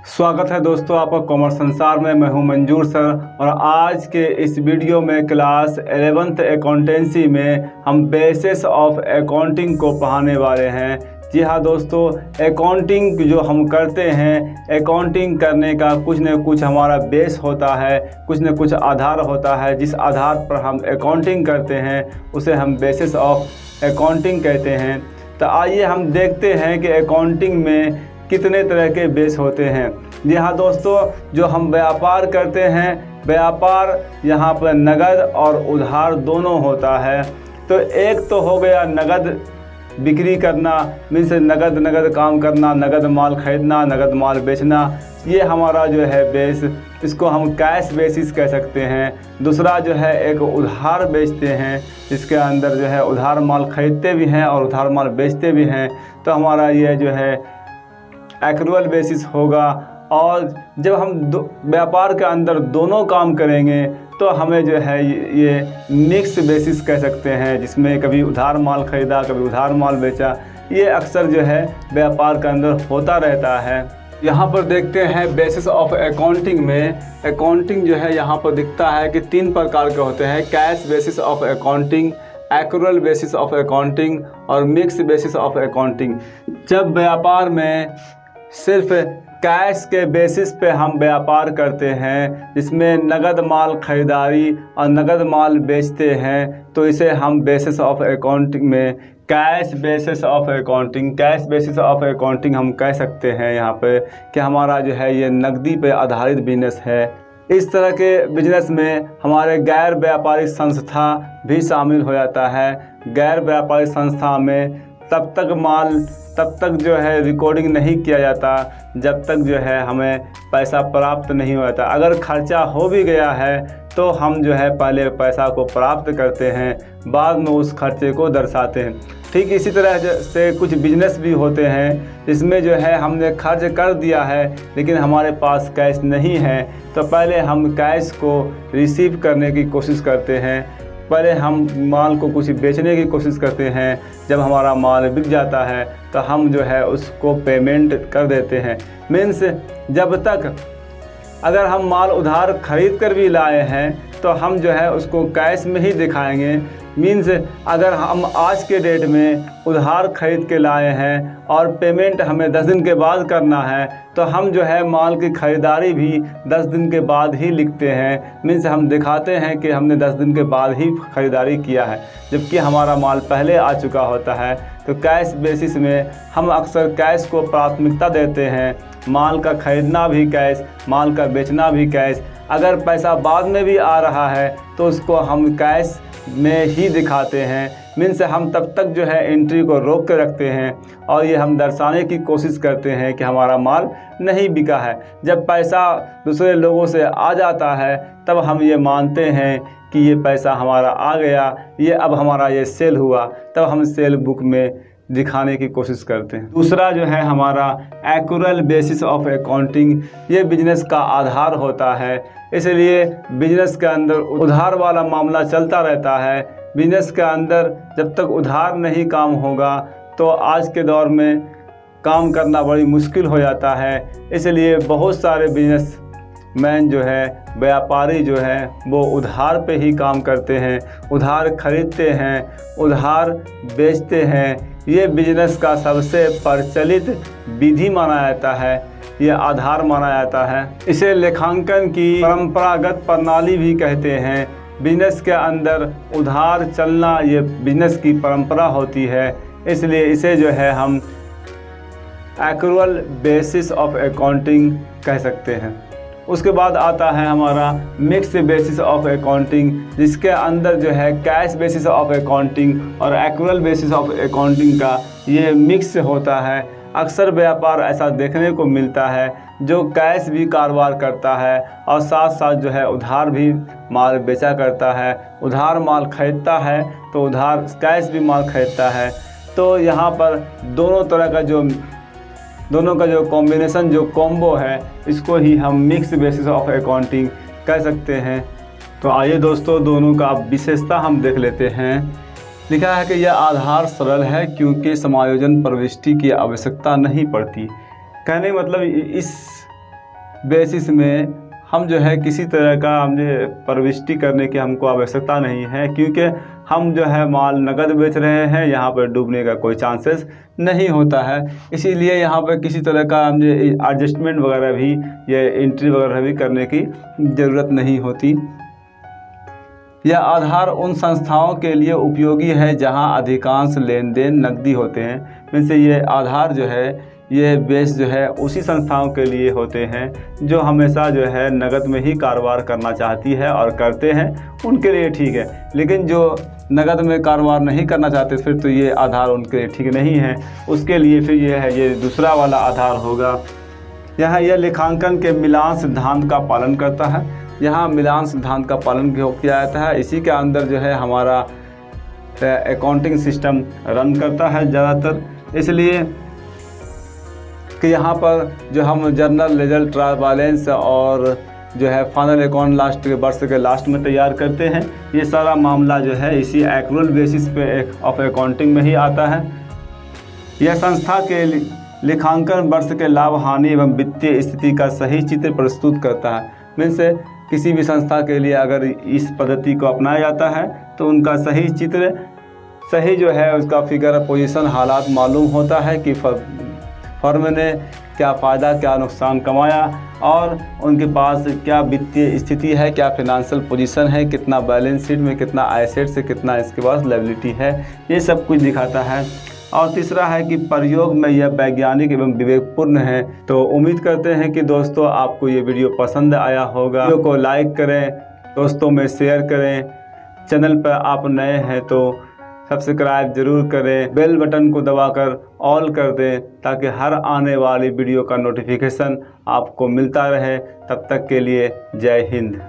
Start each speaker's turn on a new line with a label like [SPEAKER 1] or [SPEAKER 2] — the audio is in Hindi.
[SPEAKER 1] स्वागत है दोस्तों आपका कॉमर्स संसार में। मैं हूं मंजूर सर और आज के इस वीडियो में क्लास 11th अकाउंटेंसी में हम बेसिस ऑफ अकाउंटिंग को पढ़ाने वाले हैं। जी हाँ दोस्तों, अकाउंटिंग जो हम करते हैं, अकाउंटिंग करने का कुछ न कुछ हमारा बेस होता है, कुछ न कुछ आधार होता है। जिस आधार पर हम अकाउंटिंग करते हैं उसे हम बेसिस ऑफ अकाउंटिंग कहते हैं। तो आइए हम देखते हैं कि अकाउंटिंग में कितने तरह के बेस होते हैं। जी हाँ दोस्तों, जो हम व्यापार करते हैं, व्यापार यहाँ पर नगद और उधार दोनों होता है। तो एक तो हो गया नगद बिक्री करना, मीन्स नगद काम करना, नगद माल खरीदना, नगद माल बेचना, ये हमारा जो है बेस, इसको हम कैश बेसिस कह सकते हैं। दूसरा जो है एक उधार बेचते हैं, जिसके अंदर जो है उधार माल खरीदते भी हैं और उधार माल बेचते भी हैं, तो हमारा ये जो है एक्रूअल बेसिस होगा। और जब हम व्यापार के अंदर दोनों काम करेंगे तो हमें जो है ये मिक्स बेसिस कह सकते हैं, जिसमें कभी उधार माल खरीदा कभी उधार माल बेचा। ये अक्सर जो है व्यापार के अंदर होता रहता है। यहाँ पर देखते हैं बेसिस ऑफ अकाउंटिंग में, अकाउंटिंग जो है यहाँ पर दिखता है कि 3 प्रकार के होते हैं: cash basis of accounting, accrual basis of accounting और मिक्स बेसिस ऑफ अकाउंटिंग। जब व्यापार में सिर्फ कैश के बेसिस पे हम व्यापार करते हैं, जिसमें नगद माल खरीदारी और नगद माल बेचते हैं, तो इसे हम बेसिस ऑफ अकाउंटिंग में कैश बेसिस ऑफ अकाउंटिंग हम कह सकते हैं यहाँ पे कि हमारा जो है ये नकदी पे आधारित बिजनेस है। इस तरह के बिजनेस में हमारे गैर व्यापारिक संस्था भी शामिल हो जाता है। गैर व्यापारिक संस्था में तब तक जो है रिकॉर्डिंग नहीं किया जाता जब तक जो है हमें पैसा प्राप्त नहीं हो जाता। अगर खर्चा हो भी गया है तो हम जो है पहले पैसा को प्राप्त करते हैं, बाद में उस खर्चे को दर्शाते हैं। ठीक इसी तरह से कुछ बिजनेस भी होते हैं, इसमें जो है हमने खर्च कर दिया है लेकिन हमारे पास कैश नहीं है, तो पहले हम कैश को रिसीव करने की कोशिश करते हैं। पहले हम माल को कुछ बेचने की कोशिश करते हैं। जब हमारा माल बिक जाता है तो हम जो है उसको पेमेंट कर देते हैं। मीन्स जब तक अगर हम माल उधार खरीद कर भी लाए हैं तो हम जो है उसको कैश में ही दिखाएंगे। मीन्स अगर हम आज के डेट में उधार खरीद के लाए हैं और पेमेंट हमें 10 दिन के बाद करना है, तो हम जो है माल की ख़रीदारी भी 10 दिन के बाद ही लिखते हैं। मीन्स हम दिखाते हैं कि हमने 10 दिन के बाद ही ख़रीदारी किया है, जबकि हमारा माल पहले आ चुका होता है। तो कैश बेसिस में हम अक्सर कैश को प्राथमिकता देते हैं। माल का ख़रीदना भी कैश, माल का बेचना भी कैश। अगर पैसा बाद में भी आ रहा है तो उसको हम कैश में ही दिखाते हैं। मीन्स हम तब तक जो है एंट्री को रोक के रखते हैं और ये हम दर्शाने की कोशिश करते हैं कि हमारा माल नहीं बिका है। जब पैसा दूसरे लोगों से आ जाता है तब हम ये मानते हैं कि ये पैसा हमारा आ गया, ये अब हमारा ये सेल हुआ, तब हम सेल बुक में दिखाने की कोशिश करते हैं। दूसरा जो है हमारा एक्रूअल बेसिस ऑफ अकाउंटिंग, ये बिजनेस का आधार होता है। इसलिए बिजनेस के अंदर उधार वाला मामला चलता रहता है। बिजनेस के अंदर जब तक उधार नहीं काम होगा तो आज के दौर में काम करना बड़ी मुश्किल हो जाता है। इसलिए बहुत सारे बिजनेस मैन जो है, व्यापारी जो है, वो उधार पे ही काम करते हैं, उधार खरीदते हैं, उधार बेचते हैं। ये बिजनेस का सबसे प्रचलित विधि माना जाता है, ये आधार माना जाता है। इसे लेखांकन की परंपरागत प्रणाली भी कहते हैं। बिजनेस के अंदर उधार चलना ये बिजनेस की परंपरा होती है, इसलिए इसे जो है हम एक्रूअल बेसिस ऑफ अकाउंटिंग कह सकते हैं। उसके बाद आता है हमारा मिक्स बेसिस ऑफ अकाउंटिंग, जिसके अंदर जो है कैश बेसिस ऑफ अकाउंटिंग और एक्रूअल बेसिस ऑफ अकाउंटिंग का ये मिक्स होता है। अक्सर व्यापार ऐसा देखने को मिलता है जो कैश भी कारोबार करता है और साथ साथ जो है उधार भी माल बेचा करता है। उधार माल खरीदता है तो उधार कैश भी माल खरीदता है। तो यहाँ पर दोनों का जो कॉम्बिनेशन, जो कॉम्बो है, इसको ही हम मिक्स बेसिस ऑफ अकाउंटिंग कह सकते हैं। तो आइए दोस्तों, दोनों का विशेषता हम देख लेते हैं। लिखा है कि यह आधार सरल है क्योंकि समायोजन प्रविष्टि की आवश्यकता नहीं पड़ती। कहने का मतलब इस बेसिस में हम जो है किसी तरह का हमने प्रविष्टि करने की हमको आवश्यकता नहीं है, क्योंकि हम जो है माल नगद बेच रहे हैं, यहाँ पर डूबने का कोई चांसेस नहीं होता है। इसीलिए यहाँ पर किसी तरह का हमने एडजस्टमेंट वगैरह भी, ये एंट्री वगैरह भी करने की ज़रूरत नहीं होती। यह आधार उन संस्थाओं के लिए उपयोगी है जहां अधिकांश लेन देन नकदी होते हैं। वैसे ये आधार जो है, ये बेस जो है उसी संस्थाओं के लिए होते हैं जो हमेशा जो है नगद में ही कारोबार करना चाहती है और करते हैं, उनके लिए ठीक है। लेकिन जो नगद में कारोबार नहीं करना चाहते, फिर तो ये आधार उनके लिए ठीक नहीं है। उसके लिए फिर ये है, ये दूसरा वाला आधार होगा। यहाँ यह लेखांकन के मिलान सिद्धांत का पालन करता है। यहाँ मिलान सिद्धांत का पालन किया जाता है। इसी के अंदर जो है हमारा अकाउंटिंग सिस्टम रन करता है ज़्यादातर, इसलिए कि यहाँ पर जो हम जर्नल रिजल्ट, ट्रायल बैलेंस और जो है फाइनल अकाउंट लास्ट के वर्ष के लास्ट में तैयार करते हैं, ये सारा मामला जो है इसी एक्रूअल बेसिस पे ऑफ अकाउंटिंग में ही आता है। यह संस्था के लेखांकन वर्ष के लाभ, हानि एवं वित्तीय स्थिति का सही चित्र प्रस्तुत करता है। मीन्स किसी भी संस्था के लिए अगर इस पद्धति को अपनाया जाता है तो उनका सही चित्र, सही जो है उसका फिगर, पोजीशन, हालात मालूम होता है कि फर्म ने क्या फ़ायदा क्या नुकसान कमाया और उनके पास क्या वित्तीय स्थिति है, क्या फिनेंशियल पोजीशन है, कितना बैलेंस शीट में कितना एसेट्स है, कितना इसके पास लायबिलिटी है, ये सब कुछ दिखाता है। और तीसरा है कि प्रयोग में यह वैज्ञानिक एवं विवेकपूर्ण है। तो उम्मीद करते हैं कि दोस्तों आपको ये वीडियो पसंद आया होगा। वीडियो को लाइक करें, दोस्तों में शेयर करें। चैनल पर आप नए हैं तो सब्सक्राइब जरूर करें, बेल बटन को दबाकर ऑल कर दें ताकि हर आने वाली वीडियो का नोटिफिकेशन आपको मिलता रहे। तब तक के लिए जय हिंद।